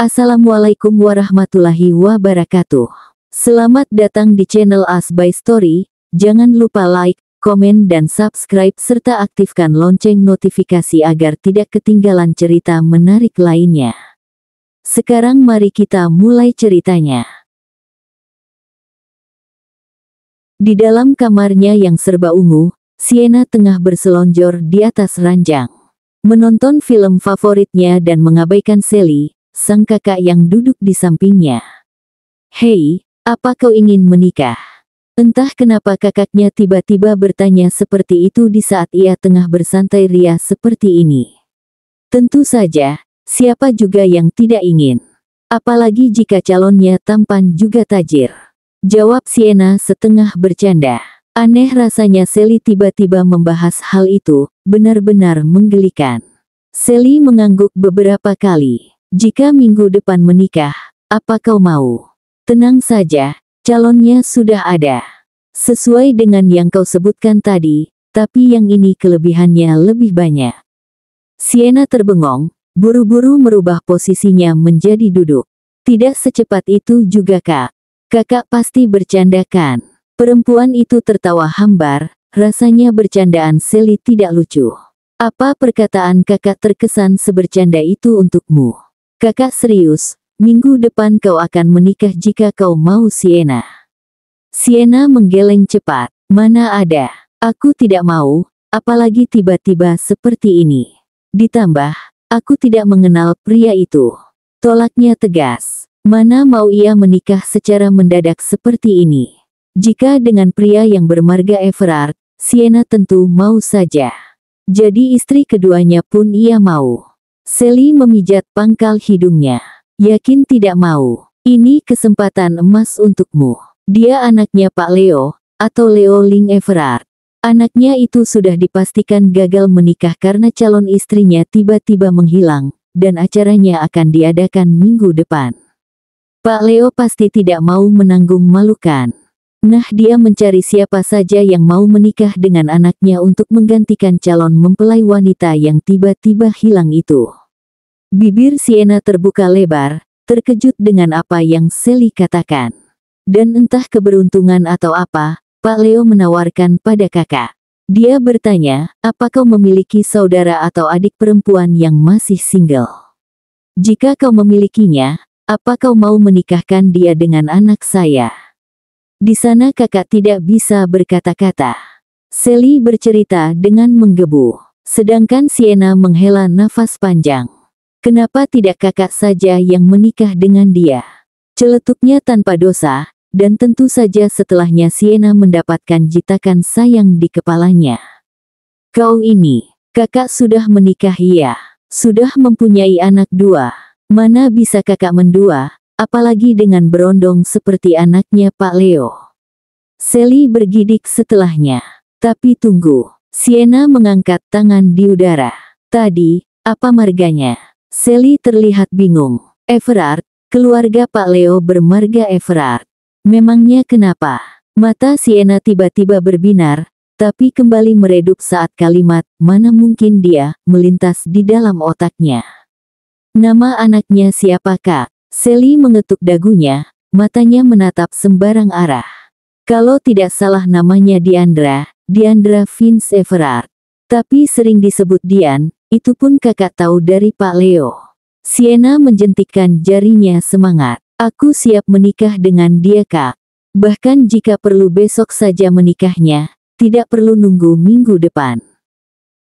Assalamualaikum warahmatullahi wabarakatuh. Selamat datang di channel As by Story. Jangan lupa like, komen dan subscribe serta aktifkan lonceng notifikasi agar tidak ketinggalan cerita menarik lainnya. Sekarang mari kita mulai ceritanya. Di dalam kamarnya yang serba ungu, Sienna tengah berselonjor di atas ranjang, menonton film favoritnya dan mengabaikan Sally, sang kakak yang duduk di sampingnya. "Hei, apa kau ingin menikah?" Entah kenapa kakaknya tiba-tiba bertanya seperti itu di saat ia tengah bersantai ria seperti ini. Tentu saja, siapa juga yang tidak ingin. Apalagi jika calonnya tampan juga tajir. Jawab Sienna setengah bercanda. Aneh rasanya Sally tiba-tiba membahas hal itu, benar-benar menggelikan. Sally mengangguk beberapa kali. "Jika minggu depan menikah, apa kau mau?" "Tenang saja, calonnya sudah ada. Sesuai dengan yang kau sebutkan tadi, tapi yang ini kelebihannya lebih banyak." Sienna terbengong, buru-buru merubah posisinya menjadi duduk. "Tidak secepat itu juga kak. Kakak pasti bercanda kan?" Perempuan itu tertawa hambar, rasanya bercandaan Sally tidak lucu. "Apa perkataan kakak terkesan sebercanda itu untukmu?" "Kakak serius, minggu depan kau akan menikah jika kau mau Sienna." Sienna menggeleng cepat. "Mana ada, aku tidak mau, apalagi tiba-tiba seperti ini. Ditambah, aku tidak mengenal pria itu." Tolaknya tegas. Mana mau ia menikah secara mendadak seperti ini. Jika dengan pria yang bermarga Everard, Sienna tentu mau saja. Jadi istri keduanya pun ia mau. Sally memijat pangkal hidungnya. "Yakin tidak mau? Ini kesempatan emas untukmu. Dia anaknya Pak Leo, atau Leo Ling Everard. Anaknya itu sudah dipastikan gagal menikah karena calon istrinya tiba-tiba menghilang, dan acaranya akan diadakan minggu depan. Pak Leo pasti tidak mau menanggung malu kan? Nah, dia mencari siapa saja yang mau menikah dengan anaknya untuk menggantikan calon mempelai wanita yang tiba-tiba hilang itu." Bibir Sienna terbuka lebar, terkejut dengan apa yang Sally katakan. Dan entah keberuntungan atau apa, Pak Leo menawarkan pada kakak. Dia bertanya, "Apa kau memiliki saudara atau adik perempuan yang masih single? Jika kau memilikinya, apa kau mau menikahkan dia dengan anak saya?" Di sana kakak tidak bisa berkata-kata. Sally bercerita dengan menggebu. Sedangkan Sienna menghela nafas panjang. "Kenapa tidak kakak saja yang menikah dengan dia?" Celetuknya tanpa dosa, dan tentu saja setelahnya Sienna mendapatkan jitakan sayang di kepalanya. "Kau ini, kakak sudah menikah ya? Sudah mempunyai anak 2. Mana bisa kakak mendua, apalagi dengan berondong seperti anaknya Pak Leo." Sally bergidik setelahnya. "Tapi tunggu." Sienna mengangkat tangan di udara. "Tadi, apa marganya?" Sally terlihat bingung. "Everard, keluarga Pak Leo bermarga Everard." "Memangnya kenapa?" Mata Sienna tiba-tiba berbinar, tapi kembali meredup saat kalimat "mana mungkin dia" melintas di dalam otaknya. "Nama anaknya siapa kak?" Sally mengetuk dagunya, matanya menatap sembarang arah. "Kalau tidak salah namanya Diandra Vince Everard. Tapi sering disebut Dian, itu pun kakak tahu dari Pak Leo." Sienna menjentikkan jarinya semangat. "Aku siap menikah dengan dia kak. Bahkan jika perlu besok saja menikahnya, tidak perlu nunggu minggu depan."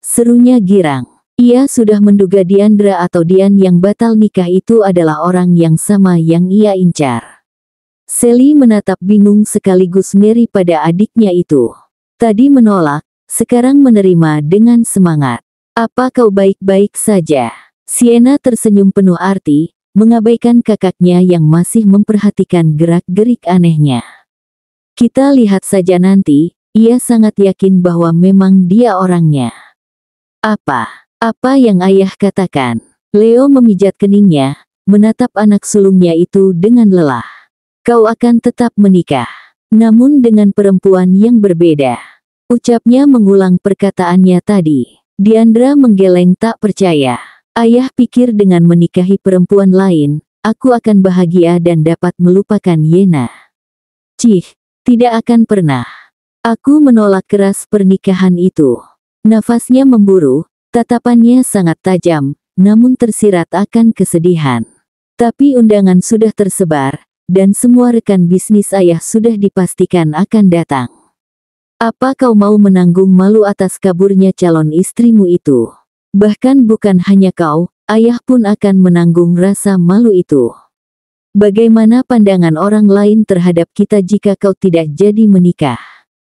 Serunya girang. Ia sudah menduga Diandra atau Dian yang batal nikah itu adalah orang yang sama yang ia incar. Sally menatap bingung sekaligus ngeri pada adiknya itu. Tadi menolak, sekarang menerima dengan semangat. "Apa kau baik-baik saja?" Sienna tersenyum penuh arti, mengabaikan kakaknya yang masih memperhatikan gerak-gerik anehnya. "Kita lihat saja nanti." Ia sangat yakin bahwa memang dia orangnya. Apa yang ayah katakan?" Leo memijat keningnya, menatap anak sulungnya itu dengan lelah. "Kau akan tetap menikah. Namun dengan perempuan yang berbeda." Ucapnya mengulang perkataannya tadi. Diandra menggeleng tak percaya. "Ayah pikir dengan menikahi perempuan lain, aku akan bahagia dan dapat melupakan Yena. Cih, tidak akan pernah. Aku menolak keras pernikahan itu. Nafasnya memburu, tatapannya sangat tajam, namun tersirat akan kesedihan. Tapi undangan sudah tersebar, dan semua rekan bisnis ayah sudah dipastikan akan datang. Apa kau mau menanggung malu atas kaburnya calon istrimu itu? Bahkan bukan hanya kau, ayah pun akan menanggung rasa malu itu. Bagaimana pandangan orang lain terhadap kita jika kau tidak jadi menikah?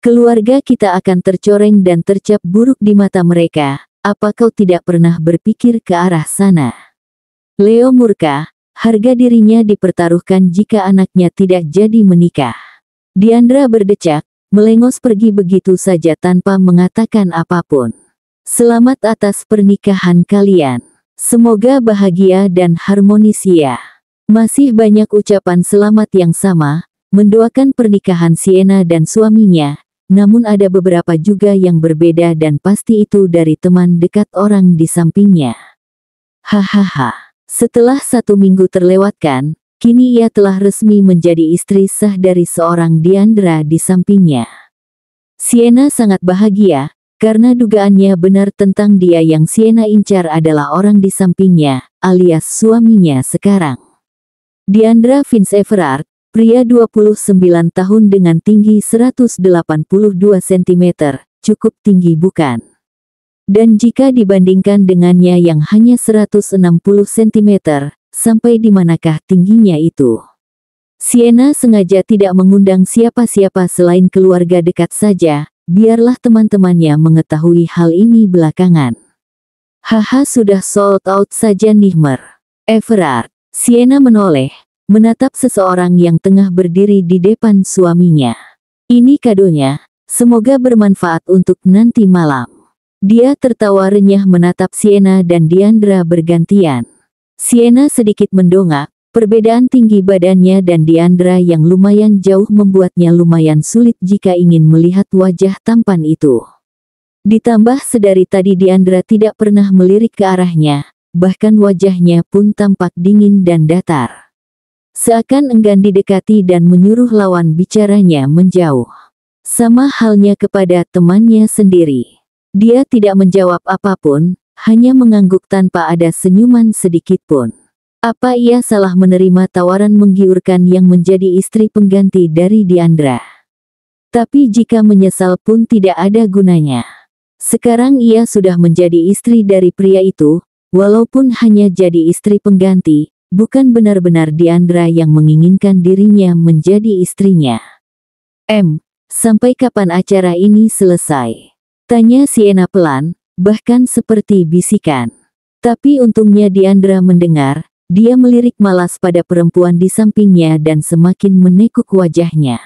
Keluarga kita akan tercoreng dan tercap buruk di mata mereka. Apa kau tidak pernah berpikir ke arah sana? Leo murka, harga dirinya dipertaruhkan jika anaknya tidak jadi menikah. Diandra berdecak, melengos pergi begitu saja tanpa mengatakan apapun. Selamat atas pernikahan kalian. Semoga bahagia dan harmonis ya. Masih banyak ucapan selamat yang sama, mendoakan pernikahan Sienna dan suaminya, namun ada beberapa juga yang berbeda dan pasti itu dari teman dekat orang di sampingnya. Hahaha. Setelah 1 minggu terlewatkan, kini ia telah resmi menjadi istri sah dari seorang Diandra di sampingnya. Sienna sangat bahagia, karena dugaannya benar tentang dia yang Sienna incar adalah orang di sampingnya, alias suaminya sekarang. Diandra Vince Everard, pria 29 tahun dengan tinggi 182 cm, cukup tinggi bukan? Dan jika dibandingkan dengannya yang hanya 160 cm, sampai di manakah tingginya itu? Sienna sengaja tidak mengundang siapa-siapa selain keluarga dekat saja, biarlah teman-temannya mengetahui hal ini belakangan. Haha, sudah sold out saja Nihmer. Everard. Sienna menoleh, menatap seseorang yang tengah berdiri di depan suaminya. Ini kadonya, semoga bermanfaat untuk nanti malam. Dia tertawa renyah menatap Sienna dan Diandra bergantian. Sienna sedikit mendongak, perbedaan tinggi badannya dan Diandra yang lumayan jauh membuatnya lumayan sulit jika ingin melihat wajah tampan itu. Ditambah sedari tadi Diandra tidak pernah melirik ke arahnya, bahkan wajahnya pun tampak dingin dan datar. Seakan enggan didekati dan menyuruh lawan bicaranya menjauh. Sama halnya kepada temannya sendiri. Dia tidak menjawab apapun, hanya mengangguk tanpa ada senyuman sedikitpun. Apa ia salah menerima tawaran menggiurkan yang menjadi istri pengganti dari Diandra? Tapi jika menyesal pun tidak ada gunanya. Sekarang ia sudah menjadi istri dari pria itu, walaupun hanya jadi istri pengganti, bukan benar-benar Diandra yang menginginkan dirinya menjadi istrinya. Sampai kapan acara ini selesai? Tanya Sienna pelan, bahkan seperti bisikan. Tapi untungnya Diandra mendengar. Dia melirik malas pada perempuan di sampingnya dan semakin menekuk wajahnya.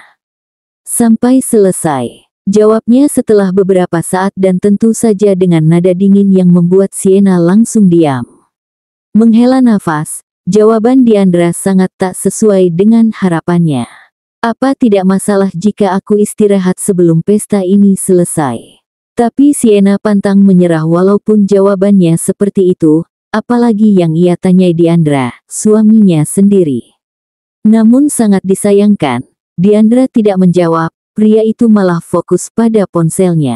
Sampai selesai. Jawabnya setelah beberapa saat dan tentu saja dengan nada dingin yang membuat Sienna langsung diam. Menghela nafas, jawaban Diandra sangat tak sesuai dengan harapannya. Apa tidak masalah jika aku istirahat sebelum pesta ini selesai? Tapi Sienna pantang menyerah walaupun jawabannya seperti itu. Apalagi yang ia tanyai Diandra, suaminya sendiri. Namun sangat disayangkan, Diandra tidak menjawab, pria itu malah fokus pada ponselnya.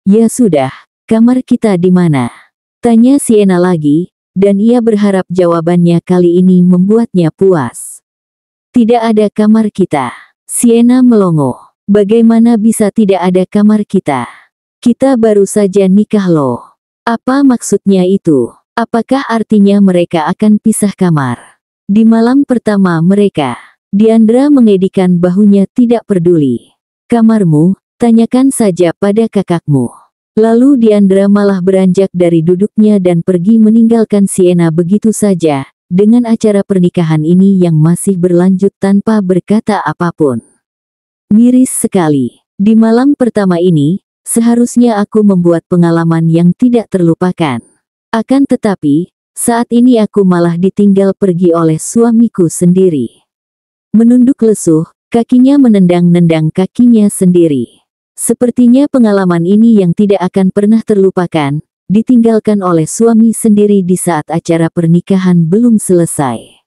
Ya sudah, kamar kita di mana? Tanya Sienna lagi, dan ia berharap jawabannya kali ini membuatnya puas. Tidak ada kamar kita. Sienna melongo. Bagaimana bisa tidak ada kamar kita? Kita baru saja nikah loh. Apa maksudnya itu? Apakah artinya mereka akan pisah kamar? Di malam pertama mereka, Diandra mengedikan bahunya tidak peduli. Kamarmu, tanyakan saja pada kakakmu. Lalu Diandra malah beranjak dari duduknya dan pergi meninggalkan Sienna begitu saja, dengan acara pernikahan ini yang masih berlanjut tanpa berkata apapun. Miris sekali. Di malam pertama ini, seharusnya aku membuat pengalaman yang tidak terlupakan. Akan tetapi, saat ini aku malah ditinggal pergi oleh suamiku sendiri. Menunduk lesuh, kakinya menendang-nendang kakinya sendiri. Sepertinya pengalaman ini yang tidak akan pernah terlupakan, ditinggalkan oleh suami sendiri di saat acara pernikahan belum selesai.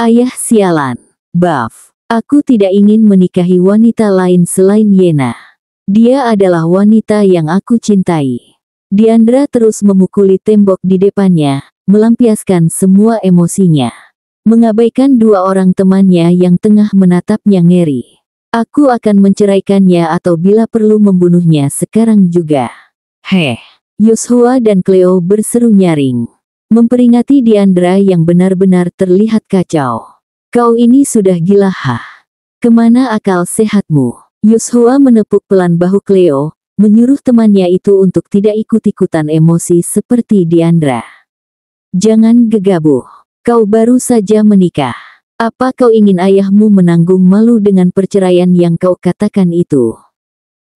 Ayah sialan. Buff. Aku tidak ingin menikahi wanita lain selain Yena. Dia adalah wanita yang aku cintai. Diandra terus memukuli tembok di depannya, melampiaskan semua emosinya. Mengabaikan dua orang temannya yang tengah menatapnya ngeri. Aku akan menceraikannya atau bila perlu membunuhnya sekarang juga. Yoshua dan Cleo berseru nyaring. Memperingati Diandra yang benar-benar terlihat kacau. Kau ini sudah gila Kemana akal sehatmu? Yoshua menepuk pelan bahu Cleo, menyuruh temannya itu untuk tidak ikut-ikutan emosi seperti Diandra. Jangan gegabah. Kau baru saja menikah. Apa kau ingin ayahmu menanggung malu dengan perceraian yang kau katakan itu?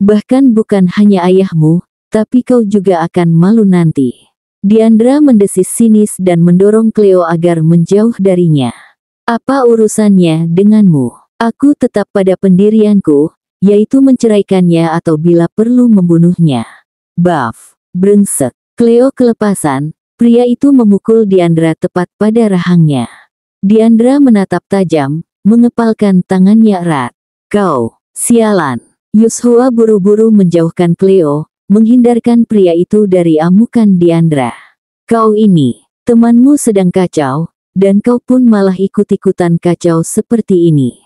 Bahkan bukan hanya ayahmu, tapi kau juga akan malu nanti. Diandra mendesis sinis dan mendorong Cleo agar menjauh darinya. Apa urusannya denganmu? Aku tetap pada pendirianku, yaitu menceraikannya atau bila perlu membunuhnya. Buff. Brengsek. Cleo kelepasan, pria itu memukul Diandra tepat pada rahangnya. Diandra menatap tajam, mengepalkan tangannya erat. Kau, sialan. Yoshua buru-buru menjauhkan Cleo, menghindarkan pria itu dari amukan Diandra. Kau ini, temanmu sedang kacau, dan kau pun malah ikut-ikutan kacau seperti ini.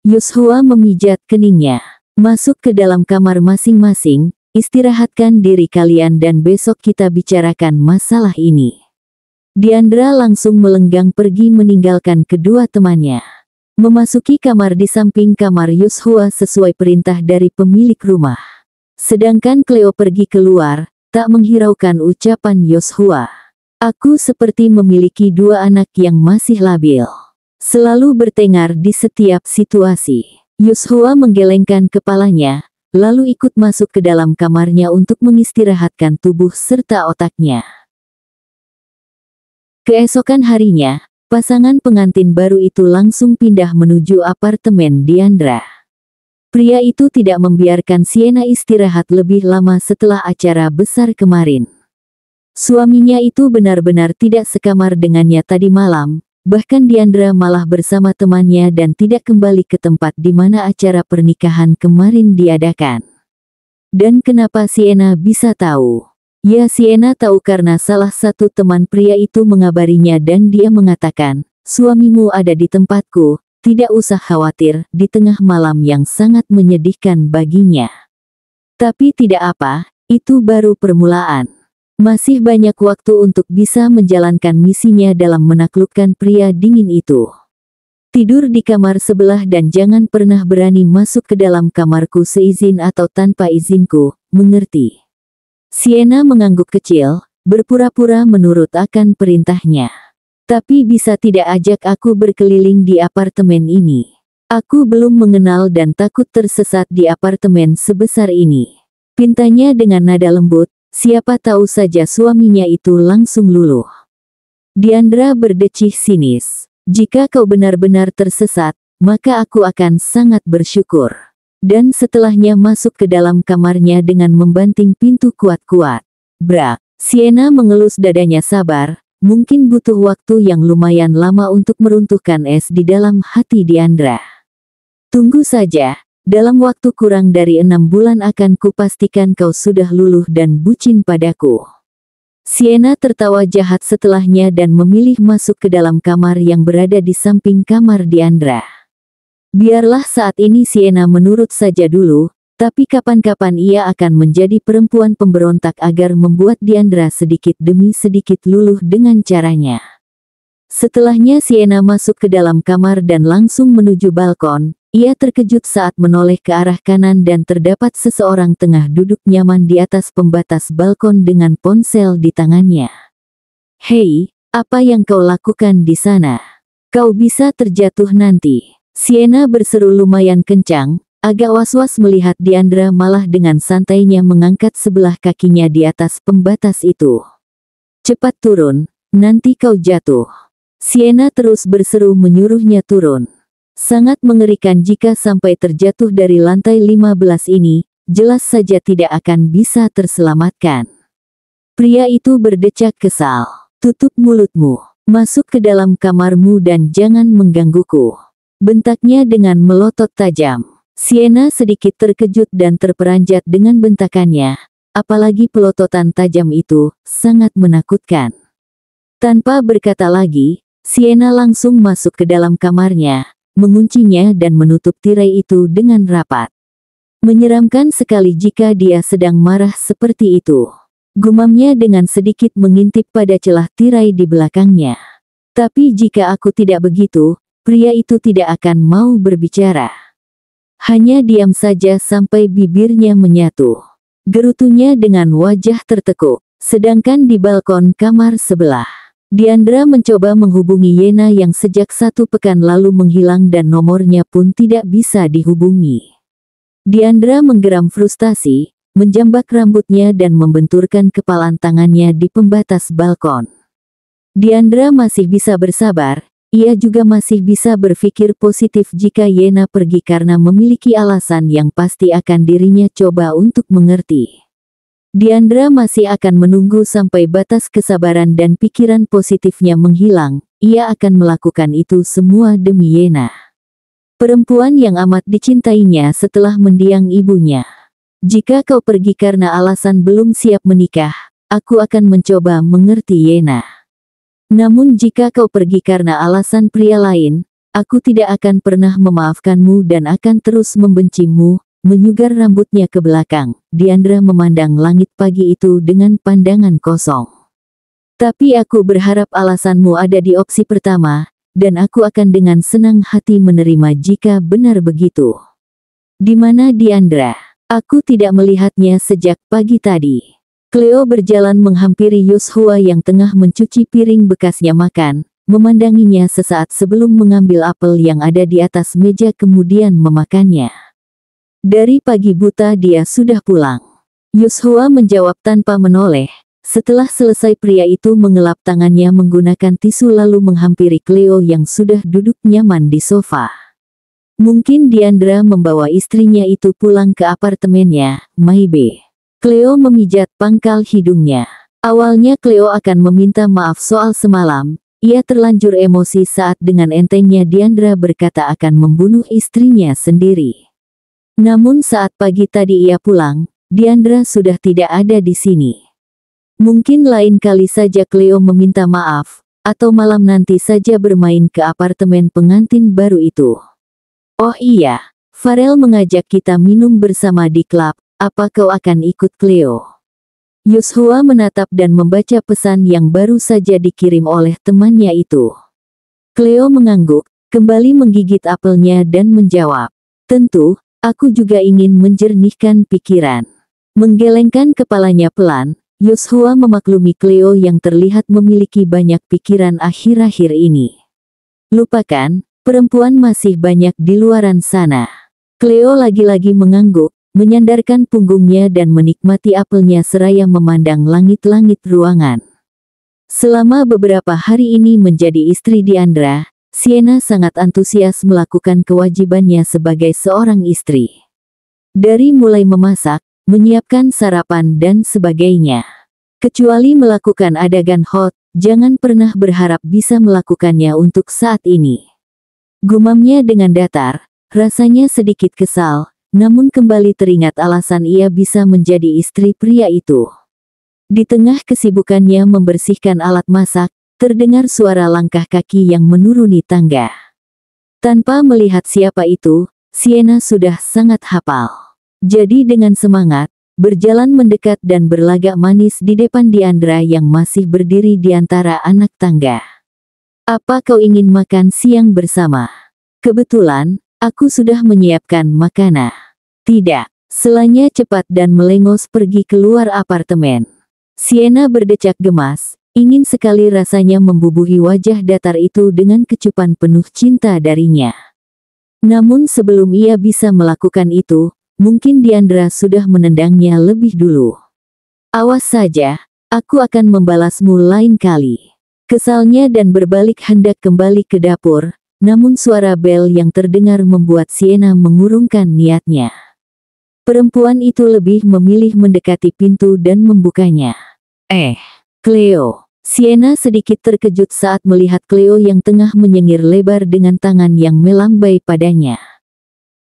Yoshua memijat keningnya. Masuk ke dalam kamar masing-masing, istirahatkan diri kalian dan besok kita bicarakan masalah ini. Diandra langsung melenggang pergi meninggalkan kedua temannya. Memasuki kamar di samping kamar Yoshua sesuai perintah dari pemilik rumah. Sedangkan Cleo pergi keluar, tak menghiraukan ucapan Yoshua. Aku seperti memiliki dua anak yang masih labil. Selalu bertengkar di setiap situasi. Yoshua menggelengkan kepalanya, lalu ikut masuk ke dalam kamarnya untuk mengistirahatkan tubuh serta otaknya. Keesokan harinya, pasangan pengantin baru itu langsung pindah menuju apartemen Diandra. Pria itu tidak membiarkan Sienna istirahat lebih lama setelah acara besar kemarin. Suaminya itu benar-benar tidak sekamar dengannya tadi malam, bahkan Diandra malah bersama temannya dan tidak kembali ke tempat di mana acara pernikahan kemarin diadakan. Dan kenapa Sienna bisa tahu? Ya, Sienna tahu karena salah satu teman pria itu mengabarinya dan dia mengatakan, suamimu ada di tempatku. Tidak usah khawatir, di tengah malam yang sangat menyedihkan baginya. Tapi tidak apa, itu baru permulaan. Masih banyak waktu untuk bisa menjalankan misinya dalam menaklukkan pria dingin itu. Tidur di kamar sebelah dan jangan pernah berani masuk ke dalam kamarku seizin atau tanpa izinku, mengerti? Sienna mengangguk kecil, berpura-pura menurut akan perintahnya. Tapi bisa tidak ajak aku berkeliling di apartemen ini. Aku belum mengenal dan takut tersesat di apartemen sebesar ini. Pintanya dengan nada lembut, siapa tahu saja suaminya itu langsung luluh. Diandra berdecih sinis. Jika kau benar-benar tersesat, maka aku akan sangat bersyukur. Dan setelahnya masuk ke dalam kamarnya dengan membanting pintu kuat-kuat. Brak. Sienna mengelus dadanya sabar. Mungkin butuh waktu yang lumayan lama untuk meruntuhkan es di dalam hati Diandra. Tunggu saja, dalam waktu kurang dari 6 bulan akan kupastikan kau sudah luluh dan bucin padaku. Sienna tertawa jahat setelahnya dan memilih masuk ke dalam kamar yang berada di samping kamar Diandra. Biarlah saat ini Sienna menurut saja dulu, tapi kapan-kapan ia akan menjadi perempuan pemberontak agar membuat Diandra sedikit demi sedikit luluh dengan caranya. Setelahnya Sienna masuk ke dalam kamar dan langsung menuju balkon. Ia terkejut saat menoleh ke arah kanan dan terdapat seseorang tengah duduk nyaman di atas pembatas balkon dengan ponsel di tangannya. Hei, apa yang kau lakukan di sana? Kau bisa terjatuh nanti. Sienna berseru lumayan kencang. Agak was-was melihat Diandra malah dengan santainya mengangkat sebelah kakinya di atas pembatas itu. Cepat turun, nanti kau jatuh. Sienna terus berseru menyuruhnya turun. Sangat mengerikan jika sampai terjatuh dari lantai 15 ini, jelas saja tidak akan bisa terselamatkan. Pria itu berdecak kesal. Tutup mulutmu. Masuk ke dalam kamarmu dan jangan menggangguku. Bentaknya dengan melotot tajam. Sienna sedikit terkejut dan terperanjat dengan bentakannya, apalagi pelototan tajam itu sangat menakutkan. Tanpa berkata lagi, Sienna langsung masuk ke dalam kamarnya, menguncinya dan menutup tirai itu dengan rapat. Menyeramkan sekali jika dia sedang marah seperti itu. Gumamnya dengan sedikit mengintip pada celah tirai di belakangnya. Tapi jika aku tidak begitu, pria itu tidak akan mau berbicara. Hanya diam saja sampai bibirnya menyatu. Gerutunya dengan wajah tertekuk. Sedangkan di balkon kamar sebelah, Diandra mencoba menghubungi Yena yang sejak 1 pekan lalu menghilang dan nomornya pun tidak bisa dihubungi. Diandra menggeram frustasi, menjambak rambutnya dan membenturkan kepalan tangannya di pembatas balkon. Diandra masih bisa bersabar, ia juga masih bisa berpikir positif jika Yena pergi karena memiliki alasan yang pasti akan dirinya coba untuk mengerti. Diandra masih akan menunggu sampai batas kesabaran dan pikiran positifnya menghilang, ia akan melakukan itu semua demi Yena. Perempuan yang amat dicintainya setelah mendiang ibunya. Jika kau pergi karena alasan belum siap menikah, aku akan mencoba mengerti Yena. Namun jika kau pergi karena alasan pria lain, aku tidak akan pernah memaafkanmu dan akan terus membencimu. Menyugar rambutnya ke belakang, Diandra memandang langit pagi itu dengan pandangan kosong. Tapi aku berharap alasanmu ada di opsi pertama, dan aku akan dengan senang hati menerima jika benar begitu. Di mana Diandra? Aku tidak melihatnya sejak pagi tadi. Cleo berjalan menghampiri Yoshua yang tengah mencuci piring bekasnya makan, memandanginya sesaat sebelum mengambil apel yang ada di atas meja kemudian memakannya. Dari pagi buta dia sudah pulang. Yoshua menjawab tanpa menoleh. Setelah selesai pria itu mengelap tangannya menggunakan tisu lalu menghampiri Cleo yang sudah duduk nyaman di sofa. Mungkin Diandra membawa istrinya itu pulang ke apartemennya, maybe. Cleo memijat pangkal hidungnya. Awalnya Cleo akan meminta maaf soal semalam. Ia terlanjur emosi saat dengan entengnya Diandra berkata akan membunuh istrinya sendiri. Namun saat pagi tadi ia pulang, Diandra sudah tidak ada di sini. Mungkin lain kali saja Cleo meminta maaf, atau malam nanti saja bermain ke apartemen pengantin baru itu. Oh iya, Farel mengajak kita minum bersama di klub, apa kau akan ikut Cleo? Yoshua menatap dan membaca pesan yang baru saja dikirim oleh temannya itu. Cleo mengangguk, kembali menggigit apelnya dan menjawab, tentu, aku juga ingin menjernihkan pikiran. Menggelengkan kepalanya pelan, Yoshua memaklumi Cleo yang terlihat memiliki banyak pikiran akhir-akhir ini. Lupakan, perempuan masih banyak di luaran sana. Cleo lagi-lagi mengangguk, menyandarkan punggungnya dan menikmati apelnya seraya memandang langit-langit ruangan. Selama beberapa hari ini menjadi istri Diandra, Sienna sangat antusias melakukan kewajibannya sebagai seorang istri. Dari mulai memasak, menyiapkan sarapan dan sebagainya. Kecuali melakukan adegan hot, jangan pernah berharap bisa melakukannya untuk saat ini. Gumamnya dengan datar, rasanya sedikit kesal, namun kembali teringat alasan ia bisa menjadi istri pria itu. Di tengah kesibukannya membersihkan alat masak, terdengar suara langkah kaki yang menuruni tangga. Tanpa melihat siapa itu, Sienna sudah sangat hafal. Jadi dengan semangat, berjalan mendekat dan berlagak manis di depan Diandra yang masih berdiri di antara anak tangga. Apa kau ingin makan siang bersama? Kebetulan, aku sudah menyiapkan makanan. Tidak, selanya cepat dan melengos pergi keluar apartemen. Sienna berdecak gemas, ingin sekali rasanya membubuhi wajah datar itu dengan kecupan penuh cinta darinya. Namun sebelum ia bisa melakukan itu, mungkin Diandra sudah menendangnya lebih dulu. Awas saja, aku akan membalasmu lain kali. Kesalnya dan berbalik hendak kembali ke dapur, namun suara bel yang terdengar membuat Sienna mengurungkan niatnya. Perempuan itu lebih memilih mendekati pintu dan membukanya. Cleo. Sienna sedikit terkejut saat melihat Cleo yang tengah menyengir lebar dengan tangan yang melambai padanya.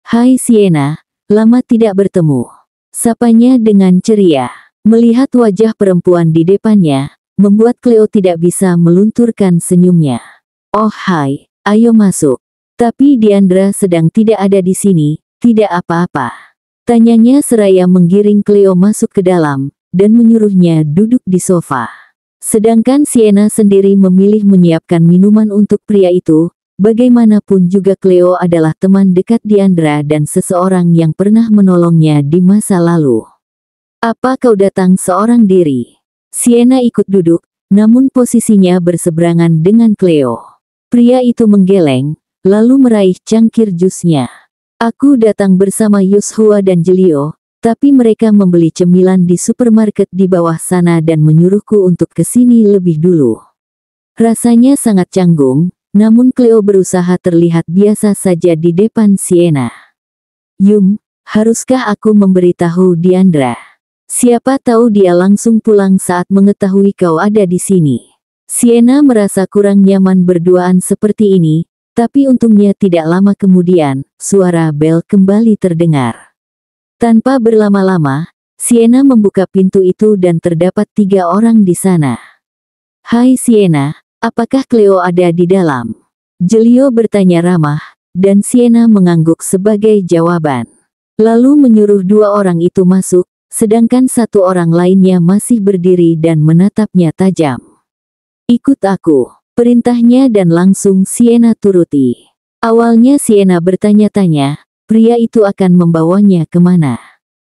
"Hai Sienna, lama tidak bertemu," sapanya dengan ceria. Melihat wajah perempuan di depannya, membuat Cleo tidak bisa melunturkan senyumnya. "Oh hai, ayo masuk." "Tapi Diandra sedang tidak ada di sini, tidak apa-apa?" tanyanya seraya menggiring Cleo masuk ke dalam, dan menyuruhnya duduk di sofa. Sedangkan Sienna sendiri memilih menyiapkan minuman untuk pria itu. Bagaimanapun juga Cleo adalah teman dekat Diandra dan seseorang yang pernah menolongnya di masa lalu. "Apa kau datang seorang diri?" Sienna ikut duduk, namun posisinya berseberangan dengan Cleo. Pria itu menggeleng, lalu meraih cangkir jusnya. "Aku datang bersama Yoshua dan Jelio, tapi mereka membeli cemilan di supermarket di bawah sana dan menyuruhku untuk kesini lebih dulu." Rasanya sangat canggung, namun Cleo berusaha terlihat biasa saja di depan Sienna. Haruskah aku memberitahu Diandra? Siapa tahu dia langsung pulang saat mengetahui kau ada di sini." Sienna merasa kurang nyaman berduaan seperti ini, tapi untungnya tidak lama kemudian, suara bel kembali terdengar. Tanpa berlama-lama, Sienna membuka pintu itu dan terdapat 3 orang di sana. "Hai Sienna, apakah Cleo ada di dalam?" Jelio bertanya ramah, dan Sienna mengangguk sebagai jawaban. Lalu menyuruh 2 orang itu masuk, sedangkan 1 orang lainnya masih berdiri dan menatapnya tajam. "Ikut aku," perintahnya dan langsung Sienna turuti. Awalnya Sienna bertanya-tanya, pria itu akan membawanya kemana.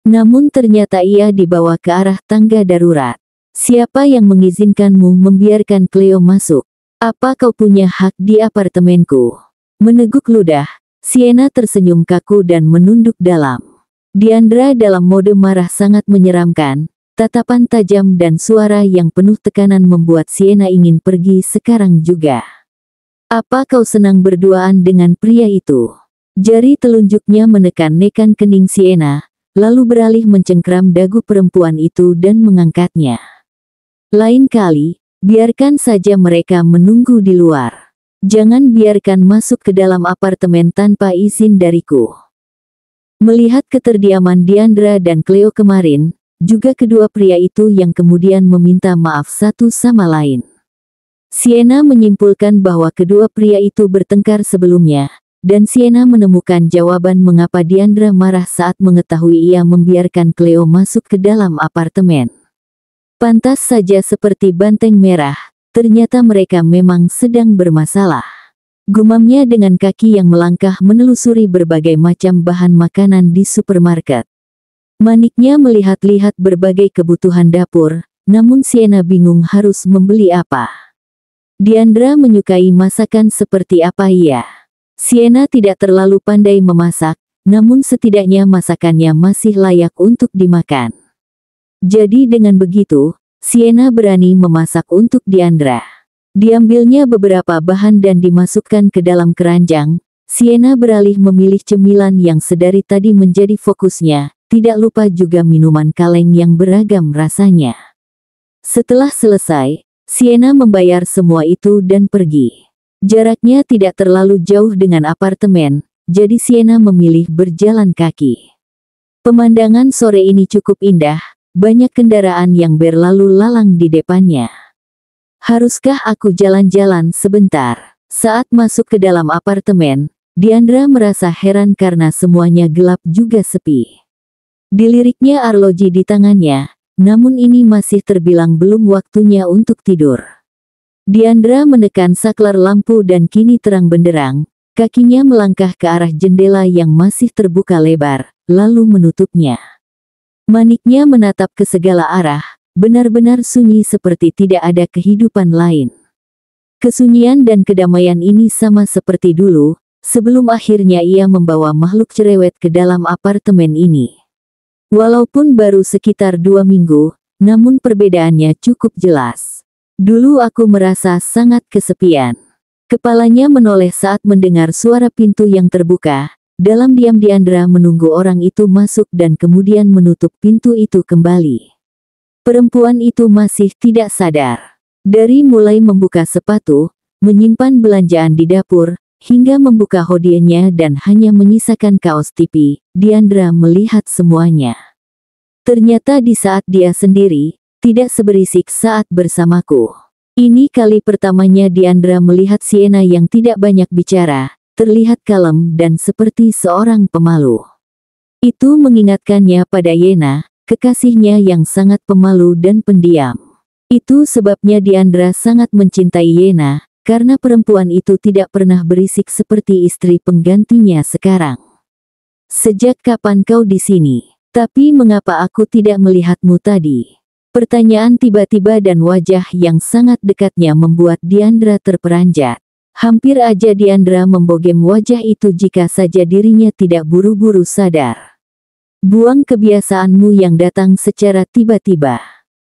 Namun ternyata ia dibawa ke arah tangga darurat. "Siapa yang mengizinkanmu membiarkan Cleo masuk? Apa kau punya hak di apartemenku?" Meneguk ludah, Sienna tersenyum kaku dan menunduk dalam. Diandra dalam mode marah sangat menyeramkan. Tatapan tajam dan suara yang penuh tekanan membuat Sienna ingin pergi sekarang juga. "Apa kau senang berduaan dengan pria itu?" Jari telunjuknya menekan-nekan kening Sienna, lalu beralih mencengkram dagu perempuan itu dan mengangkatnya. "Lain kali, biarkan saja mereka menunggu di luar. Jangan biarkan masuk ke dalam apartemen tanpa izin dariku." Melihat keterdiaman Diandra dan Cleo kemarin, juga kedua pria itu yang kemudian meminta maaf satu sama lain. Sienna menyimpulkan bahwa kedua pria itu bertengkar sebelumnya, dan Sienna menemukan jawaban mengapa Diandra marah saat mengetahui ia membiarkan Cleo masuk ke dalam apartemen. Pantas saja seperti banteng merah, ternyata mereka memang sedang bermasalah. Gumamnya dengan kaki yang melangkah menelusuri berbagai macam bahan makanan di supermarket. Maniknya melihat-lihat berbagai kebutuhan dapur, namun Sienna bingung harus membeli apa. Diandra menyukai masakan seperti apa ia. Sienna tidak terlalu pandai memasak, namun setidaknya masakannya masih layak untuk dimakan. Jadi dengan begitu, Sienna berani memasak untuk Diandra. Diambilnya beberapa bahan dan dimasukkan ke dalam keranjang. Sienna beralih memilih cemilan yang sedari tadi menjadi fokusnya. Tidak lupa juga minuman kaleng yang beragam rasanya. Setelah selesai, Sienna membayar semua itu dan pergi. Jaraknya tidak terlalu jauh dengan apartemen, jadi Sienna memilih berjalan kaki. Pemandangan sore ini cukup indah, banyak kendaraan yang berlalu lalang di depannya. "Haruskah aku jalan-jalan sebentar?" Saat masuk ke dalam apartemen, Diandra merasa heran karena semuanya gelap juga sepi. Diliriknya arloji di tangannya, namun ini masih terbilang belum waktunya untuk tidur. Diandra menekan saklar lampu dan kini terang benderang, kakinya melangkah ke arah jendela yang masih terbuka lebar, lalu menutupnya. Maniknya menatap ke segala arah, benar-benar sunyi seperti tidak ada kehidupan lain. Kesunyian dan kedamaian ini sama seperti dulu, sebelum akhirnya ia membawa makhluk cerewet ke dalam apartemen ini. Walaupun baru sekitar 2 minggu, namun perbedaannya cukup jelas. "Dulu aku merasa sangat kesepian." Kepalanya menoleh saat mendengar suara pintu yang terbuka. Dalam diam Diandra menunggu orang itu masuk dan kemudian menutup pintu itu kembali. Perempuan itu masih tidak sadar. Dari mulai membuka sepatu, menyimpan belanjaan di dapur, hingga membuka hodiahnya dan hanya menyisakan kaos TV, Diandra melihat semuanya. Ternyata di saat dia sendiri, tidak seberisik saat bersamaku. Ini kali pertamanya Diandra melihat Sienna yang tidak banyak bicara, terlihat kalem dan seperti seorang pemalu. Itu mengingatkannya pada Yena, kekasihnya yang sangat pemalu dan pendiam. Itu sebabnya Diandra sangat mencintai Yena, karena perempuan itu tidak pernah berisik seperti istri penggantinya sekarang. Sejak kapan kau di sini? Tapi mengapa aku tidak melihatmu tadi? Pertanyaan tiba-tiba dan wajah yang sangat dekatnya membuat Diandra terperanjat. Hampir aja Diandra membogem wajah itu jika saja dirinya tidak buru-buru sadar. Buang kebiasaanmu yang datang secara tiba-tiba.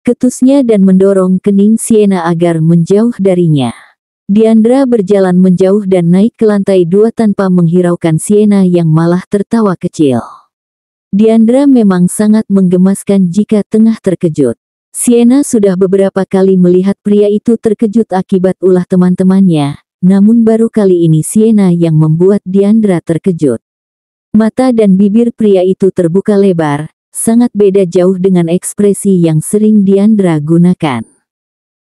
Ketusnya dan mendorong kening Sienna agar menjauh darinya. Diandra berjalan menjauh dan naik ke lantai 2 tanpa menghiraukan Sienna yang malah tertawa kecil. Diandra memang sangat menggemaskan jika tengah terkejut. Sienna sudah beberapa kali melihat pria itu terkejut akibat ulah teman-temannya, namun baru kali ini Sienna yang membuat Diandra terkejut. Mata dan bibir pria itu terbuka lebar, sangat beda jauh dengan ekspresi yang sering Diandra gunakan.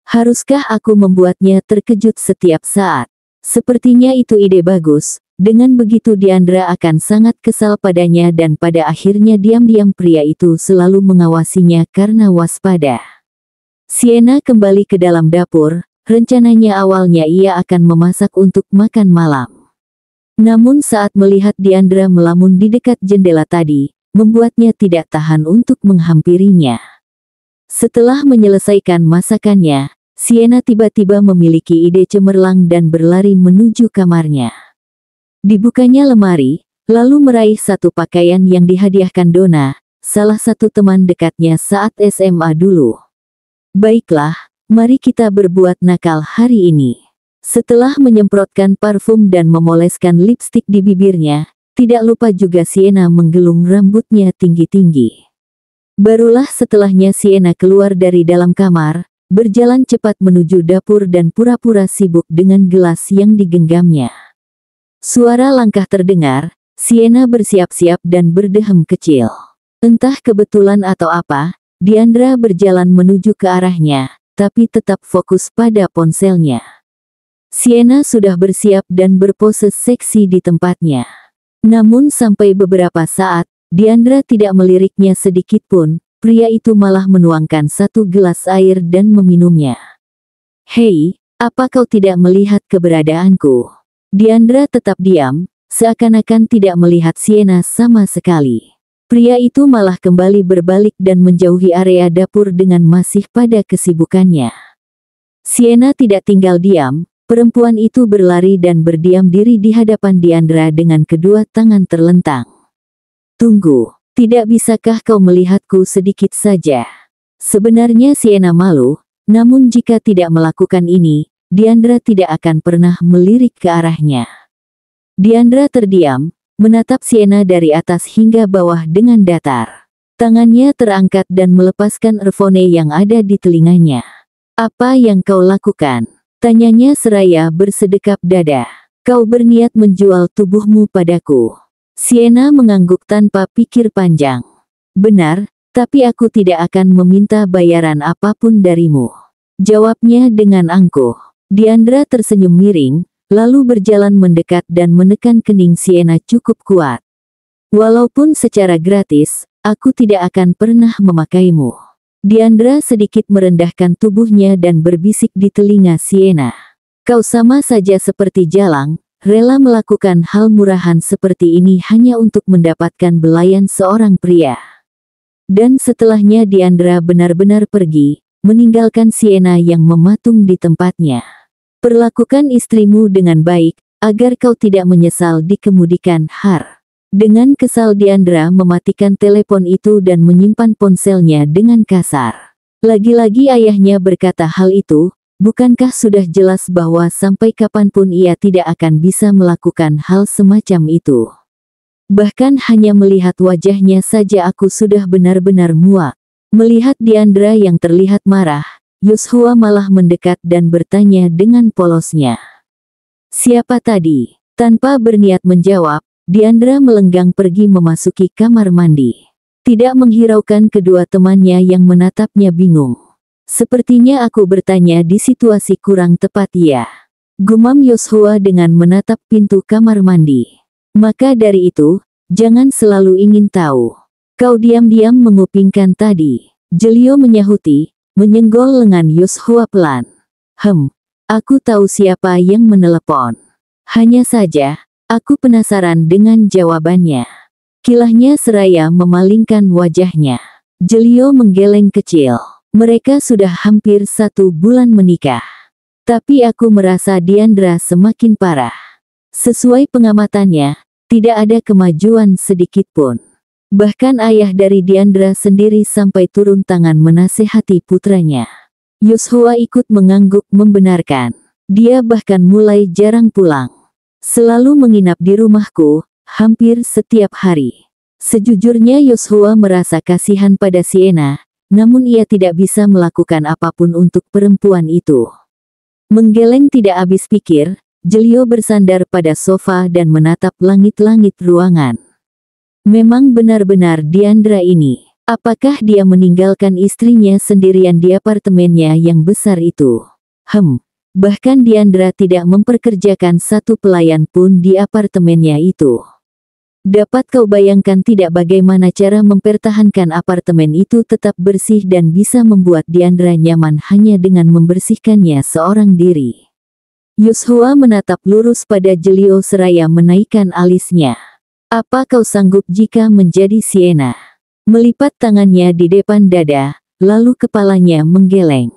Haruskah aku membuatnya terkejut setiap saat? Sepertinya itu ide bagus. Dengan begitu Diandra akan sangat kesal padanya dan pada akhirnya diam-diam pria itu selalu mengawasinya karena waspada. Sienna kembali ke dalam dapur, rencananya awalnya ia akan memasak untuk makan malam. Namun saat melihat Diandra melamun di dekat jendela tadi, membuatnya tidak tahan untuk menghampirinya. Setelah menyelesaikan masakannya, Sienna tiba-tiba memiliki ide cemerlang dan berlari menuju kamarnya. Dibukanya lemari, lalu meraih satu pakaian yang dihadiahkan Donna, salah satu teman dekatnya saat SMA dulu. Baiklah, mari kita berbuat nakal hari ini. Setelah menyemprotkan parfum dan memoleskan lipstik di bibirnya, tidak lupa juga Sienna menggelung rambutnya tinggi-tinggi. Barulah setelahnya Sienna keluar dari dalam kamar, berjalan cepat menuju dapur dan pura-pura sibuk dengan gelas yang digenggamnya. Suara langkah terdengar, Sienna bersiap-siap dan berdehem kecil. Entah kebetulan atau apa, Diandra berjalan menuju ke arahnya, tapi tetap fokus pada ponselnya. Sienna sudah bersiap dan berpose seksi di tempatnya. Namun sampai beberapa saat, Diandra tidak meliriknya sedikit pun, pria itu malah menuangkan satu gelas air dan meminumnya. Hei, apa kau tidak melihat keberadaanku? Diandra tetap diam, seakan-akan tidak melihat Sienna sama sekali. Pria itu malah kembali berbalik dan menjauhi area dapur dengan masih pada kesibukannya. Sienna tidak tinggal diam, perempuan itu berlari dan berdiam diri di hadapan Diandra dengan kedua tangan terlentang. Tunggu, tidak bisakah kau melihatku sedikit saja? Sebenarnya Sienna malu, namun jika tidak melakukan ini, Diandra tidak akan pernah melirik ke arahnya. Diandra terdiam, menatap Sienna dari atas hingga bawah dengan datar. Tangannya terangkat dan melepaskan earphone yang ada di telinganya. Apa yang kau lakukan? Tanyanya seraya bersedekap dada. Kau berniat menjual tubuhmu padaku. Sienna mengangguk tanpa pikir panjang. Benar, tapi aku tidak akan meminta bayaran apapun darimu. Jawabnya dengan angkuh. Diandra tersenyum miring, lalu berjalan mendekat dan menekan kening Sienna cukup kuat. Walaupun secara gratis, aku tidak akan pernah memakaimu. Diandra sedikit merendahkan tubuhnya dan berbisik di telinga Sienna. Kau sama saja seperti jalang, rela melakukan hal murahan seperti ini hanya untuk mendapatkan belayan seorang pria. Dan setelahnya Diandra benar-benar pergi, meninggalkan Sienna yang mematung di tempatnya. Perlakukan istrimu dengan baik, agar kau tidak menyesal di kemudian hari. Dengan kesal Diandra mematikan telepon itu dan menyimpan ponselnya dengan kasar. Lagi-lagi ayahnya berkata hal itu, bukankah sudah jelas bahwa sampai kapanpun ia tidak akan bisa melakukan hal semacam itu. Bahkan hanya melihat wajahnya saja aku sudah benar-benar muak. Melihat Diandra yang terlihat marah, Yoshua malah mendekat dan bertanya dengan polosnya. "Siapa tadi?" Tanpa berniat menjawab, Diandra melenggang pergi memasuki kamar mandi. Tidak menghiraukan kedua temannya yang menatapnya bingung. "Sepertinya aku bertanya di situasi kurang tepat ya," gumam Yoshua dengan menatap pintu kamar mandi. "Maka dari itu, jangan selalu ingin tahu. Kau diam-diam mengupingkan tadi," Jelio menyahuti, menyenggol lengan Yoshua pelan. Aku tahu siapa yang menelepon. Hanya saja, aku penasaran dengan jawabannya." Kilahnya seraya memalingkan wajahnya. Jelio menggeleng kecil. "Mereka sudah hampir 1 bulan menikah. Tapi aku merasa Diandra semakin parah. Sesuai pengamatannya, tidak ada kemajuan sedikit pun. Bahkan ayah dari Diandra sendiri sampai turun tangan menasehati putranya." Yoshua ikut mengangguk membenarkan. "Dia bahkan mulai jarang pulang. Selalu menginap di rumahku, hampir setiap hari." Sejujurnya Yoshua merasa kasihan pada Sienna, namun ia tidak bisa melakukan apapun untuk perempuan itu. Menggeleng tidak habis pikir, Jelio bersandar pada sofa dan menatap langit-langit ruangan. Memang benar-benar Diandra ini. Apakah dia meninggalkan istrinya sendirian di apartemennya yang besar itu? Bahkan Diandra tidak memperkerjakan satu pelayan pun di apartemennya itu. Dapat kau bayangkan tidak bagaimana cara mempertahankan apartemen itu tetap bersih dan bisa membuat Diandra nyaman hanya dengan membersihkannya seorang diri. Yoshua menatap lurus pada Jelio seraya menaikkan alisnya. "Apa kau sanggup jika menjadi Sienna?" Melipat tangannya di depan dada, lalu kepalanya menggeleng.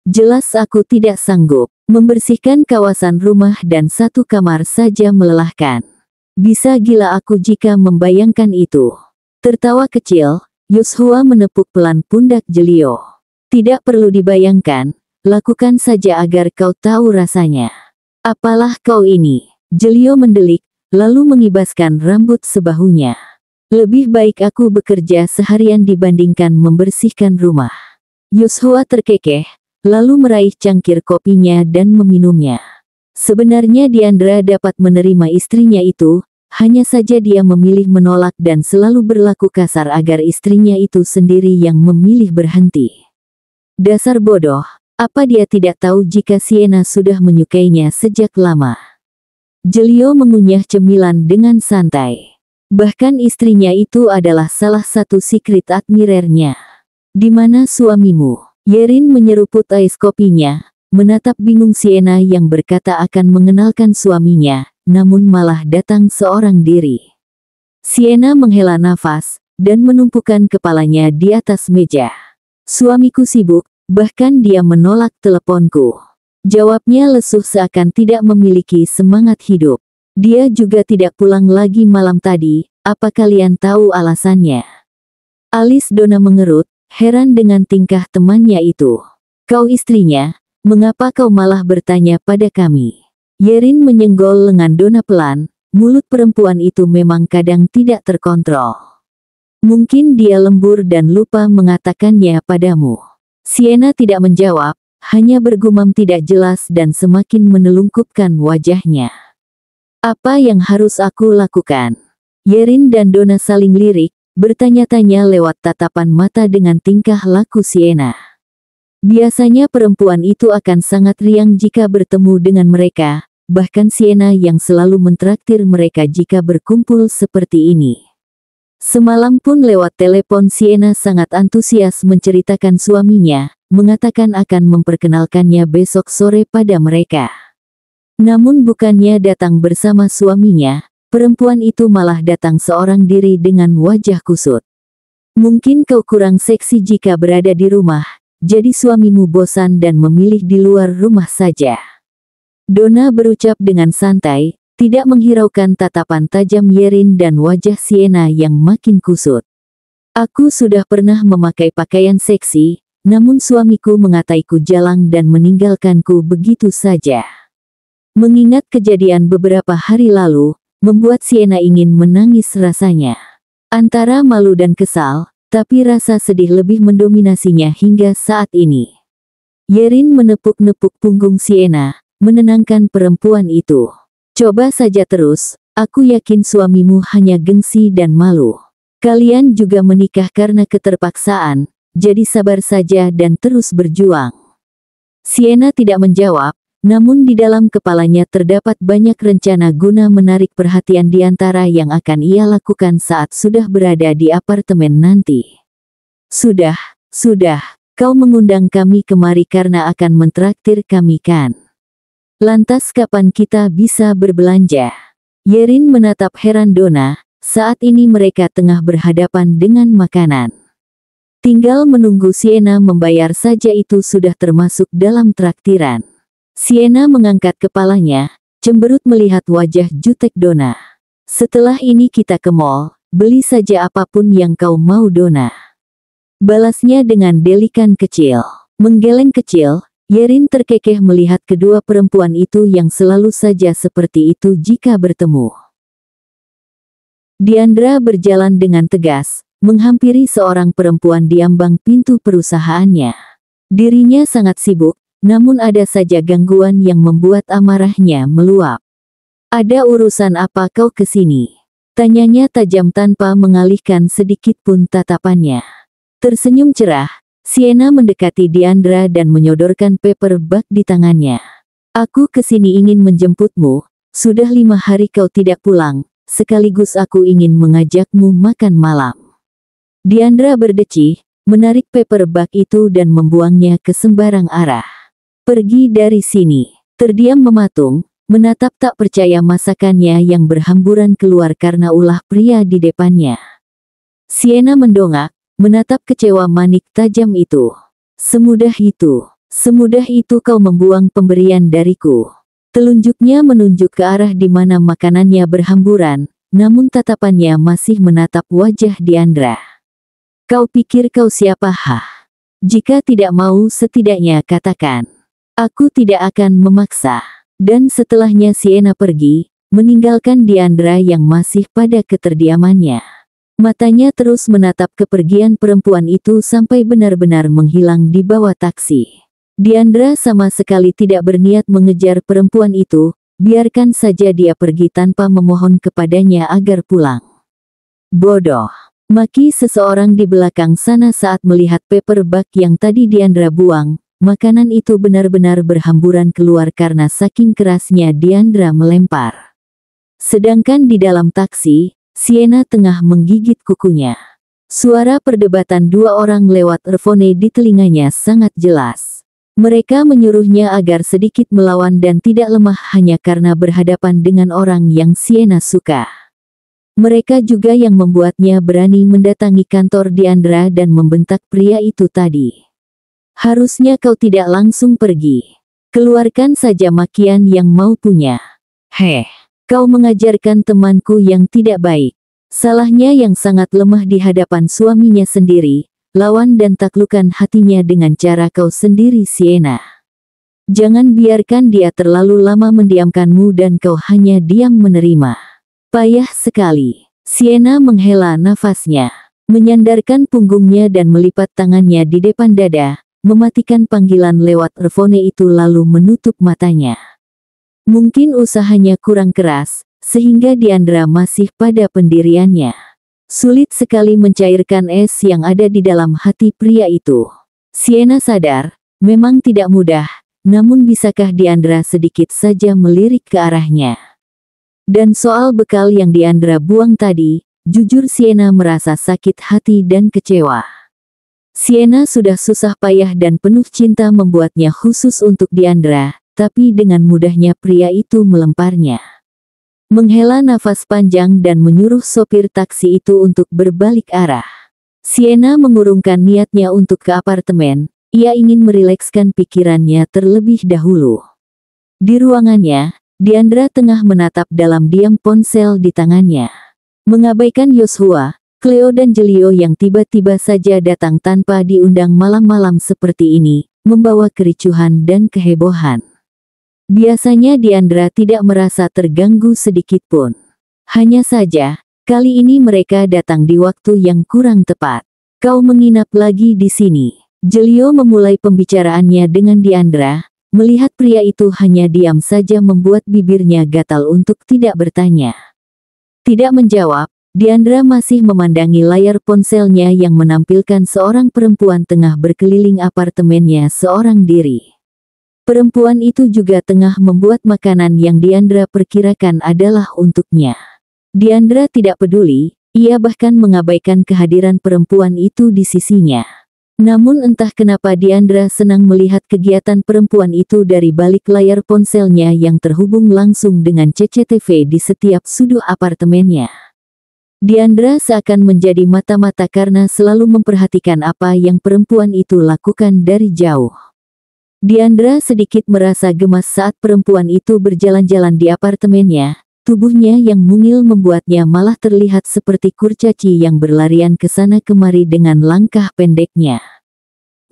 "Jelas aku tidak sanggup. Membersihkan kawasan rumah dan 1 kamar saja melelahkan. Bisa gila aku jika membayangkan itu." Tertawa kecil, Yoshua menepuk pelan pundak Jelio. "Tidak perlu dibayangkan, lakukan saja agar kau tahu rasanya." "Apalah kau ini?" Jelio mendelik, lalu mengibaskan rambut sebahunya. "Lebih baik aku bekerja seharian dibandingkan membersihkan rumah." Yoshua terkekeh, lalu meraih cangkir kopinya dan meminumnya. Sebenarnya Diandra dapat menerima istrinya itu, hanya saja dia memilih menolak dan selalu berlaku kasar agar istrinya itu sendiri yang memilih berhenti. Dasar bodoh, apa dia tidak tahu jika Sienna sudah menyukainya sejak lama? Jelio mengunyah cemilan dengan santai. Bahkan istrinya itu adalah salah satu secret admirernya. "Di mana suamimu?" Yerin menyeruput ais kopinya, menatap bingung Sienna yang berkata akan mengenalkan suaminya, namun malah datang seorang diri. Sienna menghela nafas, dan menumpukan kepalanya di atas meja. "Suamiku sibuk, bahkan dia menolak teleponku." Jawabnya lesuh seakan tidak memiliki semangat hidup. "Dia juga tidak pulang lagi malam tadi, apa kalian tahu alasannya?" Alis Donna mengerut, heran dengan tingkah temannya itu. "Kau istrinya, mengapa kau malah bertanya pada kami?" Yerin menyenggol lengan Donna pelan, mulut perempuan itu memang kadang tidak terkontrol. "Mungkin dia lembur dan lupa mengatakannya padamu." Sienna tidak menjawab, hanya bergumam tidak jelas dan semakin menelungkupkan wajahnya. "Apa yang harus aku lakukan?" Yerin dan Donna saling lirik, bertanya-tanya lewat tatapan mata dengan tingkah laku Sienna. Biasanya perempuan itu akan sangat riang jika bertemu dengan mereka, bahkan Sienna yang selalu mentraktir mereka jika berkumpul seperti ini. Semalam pun lewat telepon Sienna sangat antusias menceritakan suaminya, mengatakan akan memperkenalkannya besok sore pada mereka. Namun bukannya datang bersama suaminya, perempuan itu malah datang seorang diri dengan wajah kusut. "Mungkin kau kurang seksi jika berada di rumah, jadi suamimu bosan dan memilih di luar rumah saja." Donna berucap dengan santai, tidak menghiraukan tatapan tajam Yerin dan wajah Sienna yang makin kusut. "Aku sudah pernah memakai pakaian seksi, namun suamiku mengataiku jalang dan meninggalkanku begitu saja." Mengingat kejadian beberapa hari lalu, membuat Sienna ingin menangis rasanya. Antara malu dan kesal, tapi rasa sedih lebih mendominasinya hingga saat ini. Yerin menepuk-nepuk punggung Sienna, menenangkan perempuan itu. Coba saja terus, aku yakin suamimu hanya gengsi dan malu. Kalian juga menikah karena keterpaksaan, jadi sabar saja dan terus berjuang. Sienna tidak menjawab, namun di dalam kepalanya terdapat banyak rencana guna menarik perhatian di antara yang akan ia lakukan saat sudah berada di apartemen nanti. Sudah, kau mengundang kami kemari karena akan mentraktir kami kan? Lantas kapan kita bisa berbelanja? Yerin menatap heran Donna, saat ini mereka tengah berhadapan dengan makanan. Tinggal menunggu Sienna membayar saja itu sudah termasuk dalam traktiran. Sienna mengangkat kepalanya, cemberut melihat wajah jutek Donna. Setelah ini kita ke mall, beli saja apapun yang kau mau Donna. Balasnya dengan delikan kecil. Menggeleng kecil, Yerin terkekeh melihat kedua perempuan itu yang selalu saja seperti itu jika bertemu. Diandra berjalan dengan tegas, menghampiri seorang perempuan di ambang pintu perusahaannya. Dirinya sangat sibuk, namun ada saja gangguan yang membuat amarahnya meluap. Ada urusan apa kau kesini? Tanyanya tajam tanpa mengalihkan sedikit pun tatapannya. Tersenyum cerah, Sienna mendekati Diandra dan menyodorkan paper bag di tangannya. Aku kesini ingin menjemputmu, sudah 5 hari kau tidak pulang, sekaligus aku ingin mengajakmu makan malam. Diandra berdecih, menarik paper bag itu dan membuangnya ke sembarang arah. Pergi dari sini. Terdiam mematung, menatap tak percaya masakannya yang berhamburan keluar karena ulah pria di depannya. Sienna mendongak, menatap kecewa manik tajam itu. Semudah itu kau membuang pemberian dariku. Telunjuknya menunjuk ke arah di mana makanannya berhamburan, namun tatapannya masih menatap wajah Diandra. Kau pikir kau siapa hah? Jika tidak mau setidaknya katakan. Aku tidak akan memaksa. Dan setelahnya Sienna pergi, meninggalkan Diandra yang masih pada keterdiamannya. Matanya terus menatap kepergian perempuan itu sampai benar-benar menghilang di bawah taksi. Diandra sama sekali tidak berniat mengejar perempuan itu, biarkan saja dia pergi tanpa memohon kepadanya agar pulang. Bodoh. Maki seseorang di belakang sana saat melihat paper bag yang tadi Diandra buang. Makanan itu benar-benar berhamburan keluar karena saking kerasnya Diandra melempar. Sedangkan di dalam taksi, Sienna tengah menggigit kukunya. Suara perdebatan dua orang lewat earphone di telinganya sangat jelas. Mereka menyuruhnya agar sedikit melawan dan tidak lemah hanya karena berhadapan dengan orang yang Sienna suka. Mereka juga yang membuatnya berani mendatangi kantor Diandra dan membentak pria itu tadi. Harusnya kau tidak langsung pergi. Keluarkan saja makian yang mau punya. Kau mengajarkan temanku yang tidak baik. Salahnya yang sangat lemah di hadapan suaminya sendiri, lawan dan taklukkan hatinya dengan cara kau sendiri Sienna. Jangan biarkan dia terlalu lama mendiamkanmu dan kau hanya diam menerima. Payah sekali. Sienna menghela nafasnya, menyandarkan punggungnya dan melipat tangannya di depan dada, mematikan panggilan lewat earphone itu lalu menutup matanya. Mungkin usahanya kurang keras, sehingga Diandra masih pada pendiriannya. Sulit sekali mencairkan es yang ada di dalam hati pria itu. Sienna sadar, memang tidak mudah, namun bisakah Diandra sedikit saja melirik ke arahnya? Dan soal bekal yang Diandra buang tadi, jujur Sienna merasa sakit hati dan kecewa. Sienna sudah susah payah dan penuh cinta membuatnya khusus untuk Diandra, tapi dengan mudahnya pria itu melemparnya. Menghela nafas panjang dan menyuruh sopir taksi itu untuk berbalik arah. Sienna mengurungkan niatnya untuk ke apartemen, ia ingin merilekskan pikirannya terlebih dahulu. Di ruangannya, Diandra tengah menatap dalam diam ponsel di tangannya. Mengabaikan Yoshua, Cleo dan Jelio yang tiba-tiba saja datang tanpa diundang malam-malam seperti ini, membawa kericuhan dan kehebohan. Biasanya Diandra tidak merasa terganggu sedikit pun. Hanya saja, kali ini mereka datang di waktu yang kurang tepat. Kau menginap lagi di sini. Jelio memulai pembicaraannya dengan Diandra. Melihat pria itu hanya diam saja membuat bibirnya gatal untuk tidak bertanya. Tidak menjawab, Diandra masih memandangi layar ponselnya yang menampilkan seorang perempuan tengah berkeliling apartemennya seorang diri. Perempuan itu juga tengah membuat makanan yang Diandra perkirakan adalah untuknya. Diandra tidak peduli, ia bahkan mengabaikan kehadiran perempuan itu di sisinya. Namun entah kenapa Diandra senang melihat kegiatan perempuan itu dari balik layar ponselnya yang terhubung langsung dengan CCTV di setiap sudut apartemennya. Diandra seakan menjadi mata-mata karena selalu memperhatikan apa yang perempuan itu lakukan dari jauh. Diandra sedikit merasa gemas saat perempuan itu berjalan-jalan di apartemennya. Tubuhnya yang mungil membuatnya malah terlihat seperti kurcaci yang berlarian ke sana kemari dengan langkah pendeknya.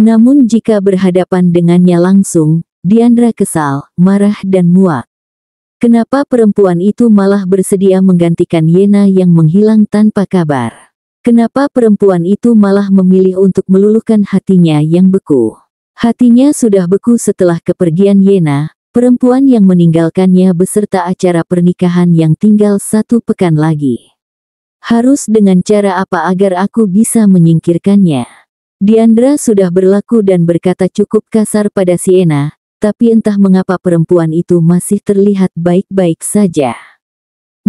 Namun jika berhadapan dengannya langsung, Diandra kesal, marah dan muak. Kenapa perempuan itu malah bersedia menggantikan Yena yang menghilang tanpa kabar? Kenapa perempuan itu malah memilih untuk meluluhkan hatinya yang beku? Hatinya sudah beku setelah kepergian Yena. Perempuan yang meninggalkannya beserta acara pernikahan yang tinggal 1 pekan lagi. Harus dengan cara apa agar aku bisa menyingkirkannya? Diandra sudah berlaku dan berkata cukup kasar pada Sienna, tapi entah mengapa perempuan itu masih terlihat baik-baik saja.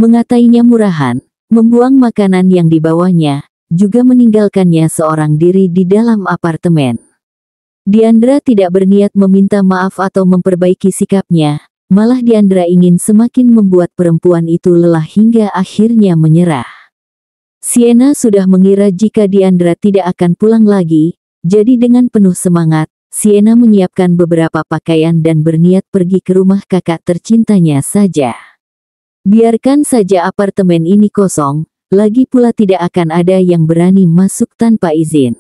Mengatainya murahan, membuang makanan yang dibawanya, juga meninggalkannya seorang diri di dalam apartemen. Diandra tidak berniat meminta maaf atau memperbaiki sikapnya, malah Diandra ingin semakin membuat perempuan itu lelah hingga akhirnya menyerah. Sienna sudah mengira jika Diandra tidak akan pulang lagi, jadi dengan penuh semangat, Sienna menyiapkan beberapa pakaian dan berniat pergi ke rumah kakak tercintanya saja. Biarkan saja apartemen ini kosong, lagi pula tidak akan ada yang berani masuk tanpa izin.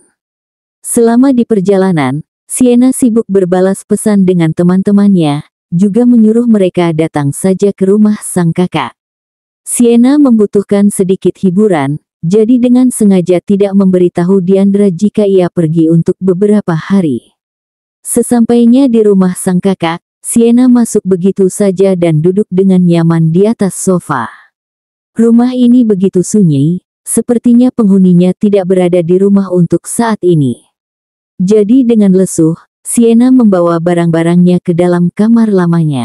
Selama di perjalanan, Sienna sibuk berbalas pesan dengan teman-temannya, juga menyuruh mereka datang saja ke rumah sang kakak. Sienna membutuhkan sedikit hiburan, jadi dengan sengaja tidak memberitahu Diandra jika ia pergi untuk beberapa hari. Sesampainya di rumah sang kakak, Sienna masuk begitu saja dan duduk dengan nyaman di atas sofa. Rumah ini begitu sunyi, sepertinya penghuninya tidak berada di rumah untuk saat ini. Jadi dengan lesuh, Sienna membawa barang-barangnya ke dalam kamar lamanya.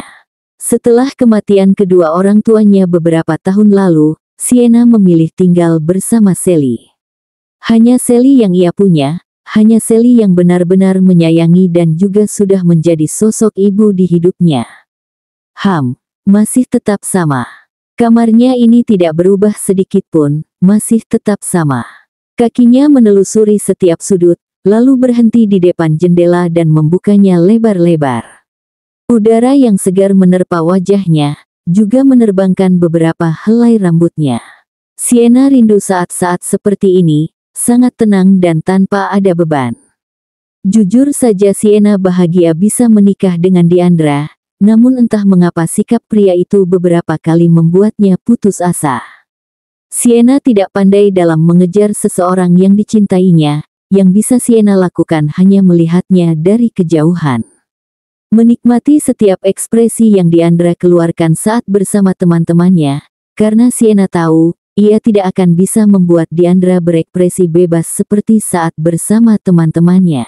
Setelah kematian kedua orang tuanya beberapa tahun lalu, Sienna memilih tinggal bersama Sally. Hanya Sally yang ia punya, hanya Sally yang benar-benar menyayangi dan juga sudah menjadi sosok ibu di hidupnya. Masih tetap sama. Kamarnya ini tidak berubah sedikit pun, masih tetap sama. Kakinya menelusuri setiap sudut, lalu berhenti di depan jendela dan membukanya lebar-lebar. Udara yang segar menerpa wajahnya, juga menerbangkan beberapa helai rambutnya. Sienna rindu saat-saat seperti ini, sangat tenang dan tanpa ada beban. Jujur saja Sienna bahagia bisa menikah dengan Diandra, namun entah mengapa sikap pria itu beberapa kali membuatnya putus asa. Sienna tidak pandai dalam mengejar seseorang yang dicintainya. Yang bisa Sienna lakukan hanya melihatnya dari kejauhan. Menikmati setiap ekspresi yang Diandra keluarkan saat bersama teman-temannya, karena Sienna tahu, ia tidak akan bisa membuat Diandra berekspresi bebas seperti saat bersama teman-temannya.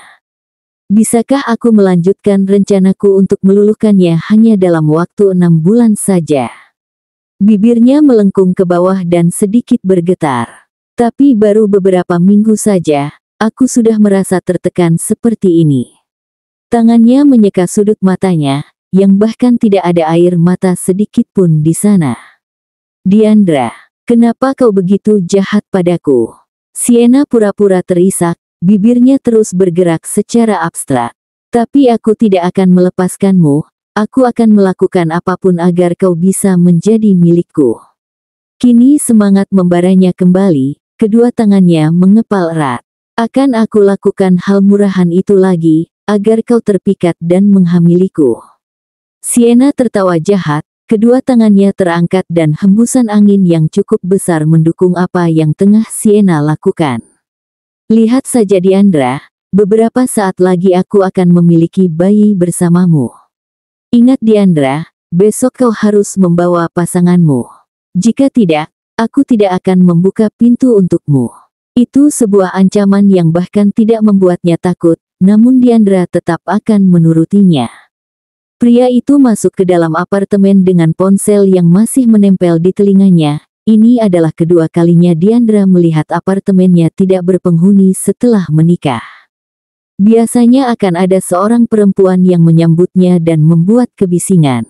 Bisakah aku melanjutkan rencanaku untuk meluluhkannya hanya dalam waktu 6 bulan saja? Bibirnya melengkung ke bawah dan sedikit bergetar. Tapi baru beberapa minggu saja, aku sudah merasa tertekan seperti ini. Tangannya menyeka sudut matanya, yang bahkan tidak ada air mata sedikit pun di sana. Diandra, kenapa kau begitu jahat padaku? Sienna pura-pura terisak, bibirnya terus bergerak secara abstrak. Tapi aku tidak akan melepaskanmu, aku akan melakukan apapun agar kau bisa menjadi milikku. Kini semangat membaranya kembali, kedua tangannya mengepal erat. Akan aku lakukan hal murahan itu lagi, agar kau terpikat dan menghamiliku. Sienna tertawa jahat, kedua tangannya terangkat dan hembusan angin yang cukup besar mendukung apa yang tengah Sienna lakukan. Lihat saja Diandra, beberapa saat lagi aku akan memiliki bayi bersamamu. Ingat Diandra, besok kau harus membawa pasanganmu. Jika tidak, aku tidak akan membuka pintu untukmu. Itu sebuah ancaman yang bahkan tidak membuatnya takut, namun Diandra tetap akan menurutinya. Pria itu masuk ke dalam apartemen dengan ponsel yang masih menempel di telinganya. Ini adalah kedua kalinya Diandra melihat apartemennya tidak berpenghuni setelah menikah. Biasanya akan ada seorang perempuan yang menyambutnya dan membuat kebisingan.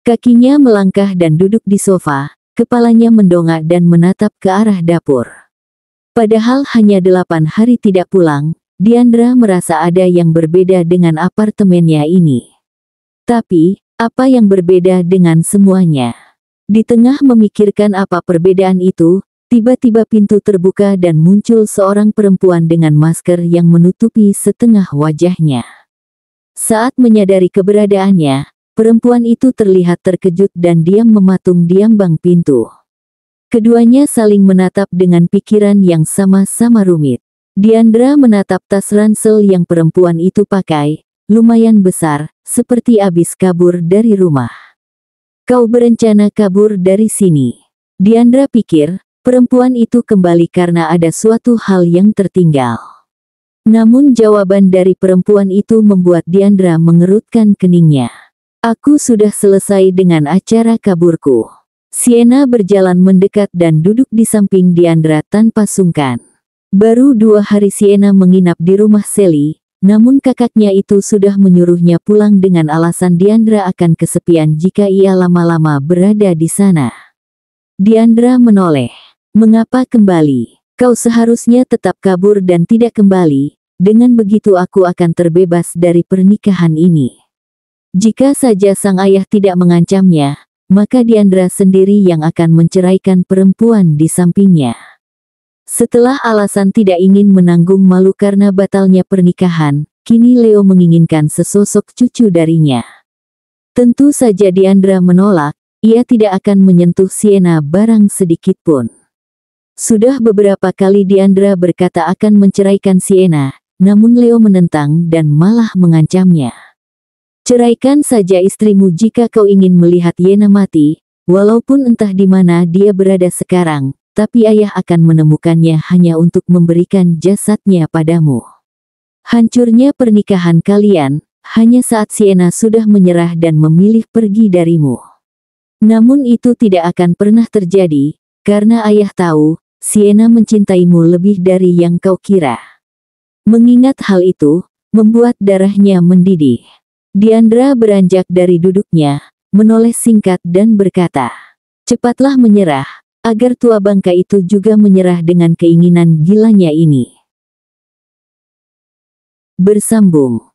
Kakinya melangkah dan duduk di sofa, kepalanya mendongak dan menatap ke arah dapur. Padahal hanya 8 hari tidak pulang, Diandra merasa ada yang berbeda dengan apartemennya ini. Tapi, apa yang berbeda dengan semuanya? Di tengah memikirkan apa perbedaan itu, tiba-tiba pintu terbuka dan muncul seorang perempuan dengan masker yang menutupi setengah wajahnya. Saat menyadari keberadaannya, perempuan itu terlihat terkejut dan diam mematung di ambang pintu. Keduanya saling menatap dengan pikiran yang sama-sama rumit. Diandra menatap tas ransel yang perempuan itu pakai, lumayan besar, seperti abis kabur dari rumah. Kau berencana kabur dari sini? Diandra pikir, perempuan itu kembali karena ada suatu hal yang tertinggal. Namun jawaban dari perempuan itu membuat Diandra mengerutkan keningnya. Aku sudah selesai dengan acara kaburku. Sienna berjalan mendekat dan duduk di samping Diandra tanpa sungkan. Baru 2 hari Sienna menginap di rumah Sally, namun kakaknya itu sudah menyuruhnya pulang dengan alasan Diandra akan kesepian jika ia lama-lama berada di sana. Diandra menoleh. Mengapa kembali? Kau seharusnya tetap kabur dan tidak kembali, dengan begitu aku akan terbebas dari pernikahan ini. Jika saja sang ayah tidak mengancamnya, maka Diandra sendiri yang akan menceraikan perempuan di sampingnya. Setelah alasan tidak ingin menanggung malu karena batalnya pernikahan, kini Leo menginginkan sesosok cucu darinya. Tentu saja Diandra menolak, ia tidak akan menyentuh Sienna barang sedikit pun. Sudah beberapa kali Diandra berkata akan menceraikan Sienna, namun Leo menentang dan malah mengancamnya. Ceraikan saja istrimu jika kau ingin melihat Yena mati, walaupun entah di mana dia berada sekarang. Tapi ayah akan menemukannya hanya untuk memberikan jasadnya padamu. Hancurnya pernikahan kalian, hanya saat Sienna sudah menyerah dan memilih pergi darimu. Namun itu tidak akan pernah terjadi, karena ayah tahu, Sienna mencintaimu lebih dari yang kau kira. Mengingat hal itu, membuat darahnya mendidih. Diandra beranjak dari duduknya, menoleh singkat dan berkata, "Cepatlah menyerah, agar tua bangka itu juga menyerah dengan keinginan gilanya ini." Bersambung.